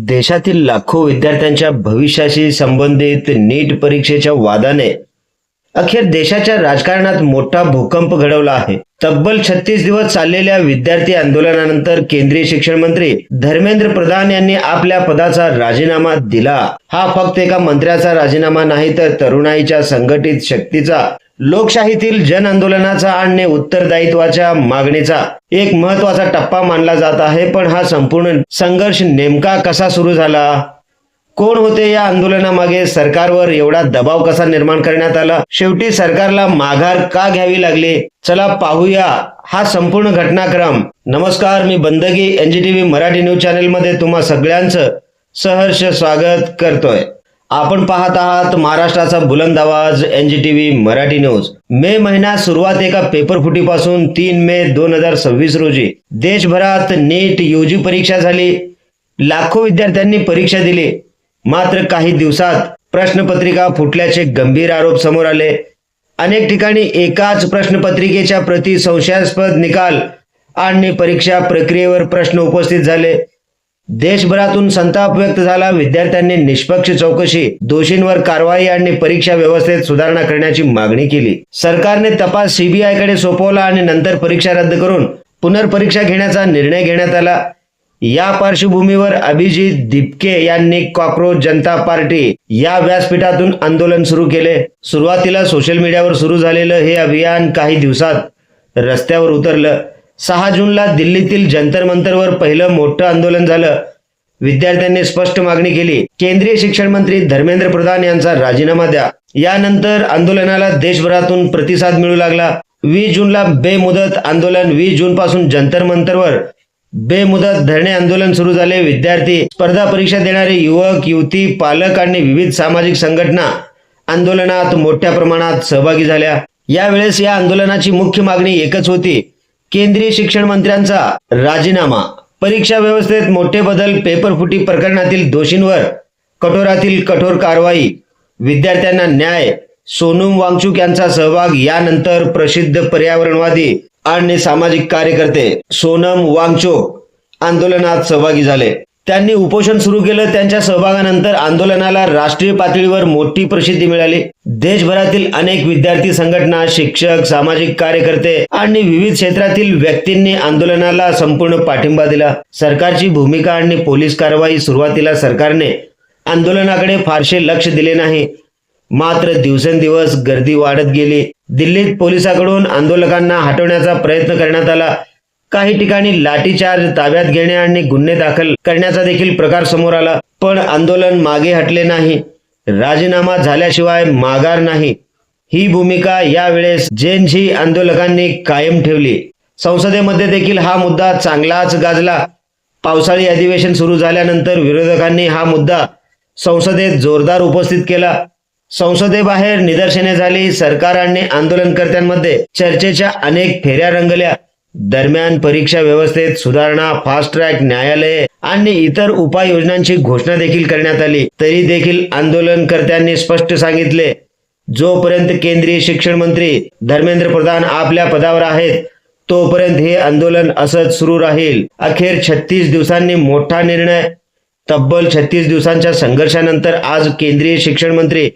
देशातील लाखो विद्यार्थ्यांच्या भविष्याशी संबंधित नीट परीक्षेच्या वादाने अखेर देशाच्या राजकारणात मोठा भूकंप घडवला आहे। तब्बल 36 दिवस चाललेल्या विद्यार्थी आंदोलनानंतर केंद्रीय शिक्षण मंत्री धर्मेंद्र प्रधान यांनी आपल्या पदाचा राजीनामा दिला। हा फक्त एका मंत्र्याचा राजीनामा नाही, तर तरुणाईच्या संघटित शक्तीचा, लोकशाहीतील जन आंदोलनाचा आणि उत्तरदायित्वाच्या मागणीचा एक महत्त्वाचा टप्पा मानला जात आहे। पण हा संपूर्ण संघर्ष नेमका कसा सुरू झाला? कोण होते या आंदोलनामागे? सरकारवर एवढा दबाव कसा निर्माण करण्यात आला? शेवटी सरकारला माघार का घ्यावी लागली? चला पाहूया हा संपूर्ण घटनाक्रम। नमस्कार, मी बंदगी एनजीटीव्ही मराठी न्यूज चॅनल मध्ये तुम्हा सगळ्यांचं सहर्ष स्वागत करतोय। आपण पाहत आहात महाराष्ट्राचा बुलंद आवाज एनजीटीव्ही मराठी न्यूज। मे महिना सुरुवात एका पेपर फुटीपासून 3 मे 2026 रोजी देशभरात नीट यूजी परीक्षा झाली। लाखो विद्यार्थ्यांनी परीक्षा दिली। मात्र काही दिवसात प्रश्नपत्रिका फुटल्याचे गंभीर आरोप समोर आले। अनेक ठिकाणी एकाच प्रश्नपत्रिकेच्या प्रति संशयास्पद निकाल आणि परीक्षा प्रक्रियेवर प्रश्न उपस्थित झाले। देशभरातून संताप व्यक्त झाला। विद्यार्थ्यांनी निष्पक्ष चौकशी, दोषींवर कारवाई आणि परीक्षा व्यवस्थेत सुधारणा करण्याची मागणी केली। सरकारने तपास सीबीआय कडे सोपवला आणि नंतर परीक्षा रद्द करून पुनर्परीक्षा घेण्याचा निर्णय घेण्यात आला। या पार्श्वभूमीवर अभिजित दिपके यांनी कॉकरोच जनता पार्टी या व्यासपीठातून आंदोलन सुरू केले। सुरुवातीला सोशल मीडियावर सुरू झालेलं हे अभियान काही दिवसात रस्त्यावर उतरलं। 6 जूनला दिल्लीतील जंतर मंतरवर पहिलं मोठं आंदोलन झालं। विद्यार्थ्यांनी स्पष्ट मागणी केली, केंद्रीय शिक्षण मंत्री धर्मेंद्र प्रधान यांचा राजीनामा द्या। यानंतर आंदोलनाला देशभरातून प्रतिसाद मिळू लागला। 20 जूनला बेमुदत आंदोलन, 20 जून पासून जंतर मंतरवर बेमुदत धरणे आंदोलन सुरू झाले। विद्यार्थी, स्पर्धा परीक्षा देणारे युवक, युवती, पालक आणि विविध सामाजिक संघटना आंदोलनात मोठ्या प्रमाणात सहभागी झाल्या। यावेळेस या आंदोलनाची मुख्य मागणी एकच होती, केंद्रीय शिक्षण मंत्र्यांचा राजीनामा, परीक्षा व्यवस्थेत मोठे बदल, पेपरफुटी प्रकरणातील दोषींवर कठोरातील कठोर कारवाई, विद्यार्थ्यांना न्याय, सोनम वांगचुक यांचा सहभाग। यानंतर प्रसिद्ध पर्यावरणवादी आणि सामाजिक कार्यकर्ते सोनम वांगचुक आंदोलनात सहभागी झाले। त्यांनी उपोषण सुरू केलं। त्यांच्या सहभागानंतर आंदोलनाला राष्ट्रीय पातळीवर मोठी प्रसिद्धी मिळाली। देशभरातील अनेक विद्यार्थी संघटना, शिक्षक, सामाजिक कार्यकर्ते आणि विविध क्षेत्रातील व्यक्तींनी आंदोलनाला संपूर्ण पाठिंबा दिला। सरकारची भूमिका आणि पोलीस कारवाई, सुरुवातीला सरकारने आंदोलनाकडे फारसे लक्ष दिले नाही, मात्र दिवसेंदिवस गर्दी वाढत गेली। दिल्लीत पोलिसांकडून आंदोलकांना हटवण्याचा प्रयत्न करण्यात आला। काही ठिकाणी लाठीचार्ज, ताब्यात घेणे आणि गुन्हे दाखल करण्याचा देखील प्रकार समोर आला। पण आंदोलन मागे हटले नाही। राजीनामा झाल्याशिवाय माघार नाही, ही भूमिका यावेळेस जेन झी आंदोलकांनी कायम ठेवली। संसदेमध्ये देखील हा मुद्दा चांगलाच गाजला। पावसाळी अधिवेशन सुरू झाल्यानंतर विरोधकांनी हा मुद्दा संसदेत जोरदार उपस्थित केला। संसदेबाहेर निदर्शने झाली। सरकार आणि आंदोलनकर्त्यांमध्ये चर्चेच्या अनेक फेऱ्या रंगल्या। दरम्यान परीक्षा व्यवस्थेत सुधारणा, फास्ट ट्रॅक न्यायालये आणि इतर उपाययोजनांची घोषणा देखील करण्यात आली। तरी देखील आंदोलनकर्त्यांनी स्पष्ट सांगितले, जोपर्यंत केंद्रीय शिक्षण मंत्री धर्मेंद्र प्रधान आपल्या पदावर आहेत तोपर्यंत हे आंदोलन असंच सुरू राहील। अखेर 36 दिवसांनी मोठा निर्णय। तब्बल 36 दिवसांच्या संघर्षानंतर आज केंद्रीय शिक्षण मंत्री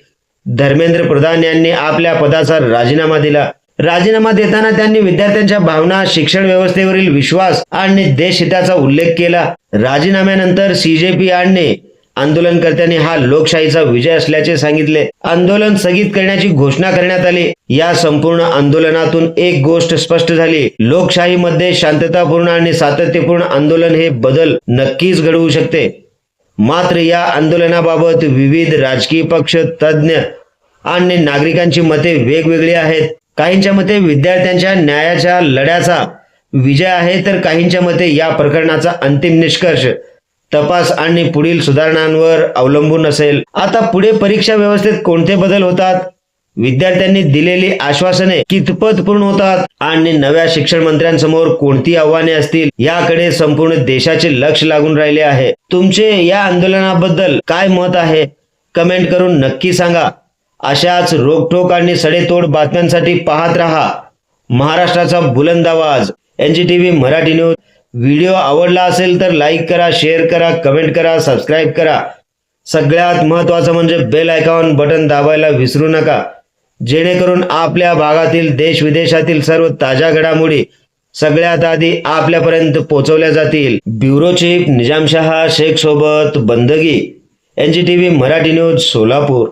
धर्मेंद्र प्रधान यांनी आपल्या पदाचा राजीनामा दिला। राजीनामा देताना त्यांनी विद्यार्थ्यांच्या भावना, शिक्षण व्यवस्थेवरील विश्वास आणि देशहिताचा उल्लेख केला। राजीनाम्यानंतर सीजेपी आणि आंदोलनकर्त्यांनी हा लोकशाहीचा विजय असल्याचे सांगितले। आंदोलन स्थगित करण्याची घोषणा करण्यात आली। या संपूर्ण आंदोलनातून एक गोष्ट स्पष्ट झाली, लोकशाहीमध्ये शांततापूर्ण आणि सातत्यपूर्ण आंदोलन हे बदल नक्कीच घडवू शकते। मात्र या आंदोलनाबाबत विविध राजकीय पक्ष, तज्ज्ञ आणि नागरिकांची मते वेगवेगळी आहेत। काहींच्या मते विद्यार्थ्यांच्या न्यायाच्या लढ्याचा विजय आहे, तर काहींच्या मते या प्रकरणाचा अंतिम निष्कर्ष तपास आणि पुढील सुधारणांवर अवलंबून असेल। आता पुढे परीक्षा व्यवस्थेत कोणते बदल होतात, विद्यार्थ्यांनी दिलेली आश्वासने कितपत पूर्ण होतात आणि नव्या शिक्षण मंत्र्यांसमोर कोणती आव्हाने असतील, याकडे संपूर्ण देशाचे लक्ष लागून राहिले आहे। तुमचे या आंदोलनाबद्दल काय मत आहे, कमेंट करून नक्की सांगा। अशाच रोकठोक आणि सडेतोड बातम्यांसाठी पाहत रहा महाराष्ट्राचा बुलंद आवाज एनजीटीव्ही मराठी न्यूज। व्हिडिओ आवडला असेल तर लाईक करा, शेअर करा, कमेंट करा, सबस्क्राईब करा. सगळ्यात महत्त्वाचं म्हणजे बेल आयकॉन बटन दाबायला विसरू नका, जेणेकरून आपल्या भागातील देश विदेशातील सर्व ताज्या घडामोडी सगळ्यात आधी आपल्यापर्यंत पोहोचवल्या जातील. ब्युरो चीफ निजामशहा शेख सोबत बंदगी, NGTV मराठी न्यूज सोलापूर.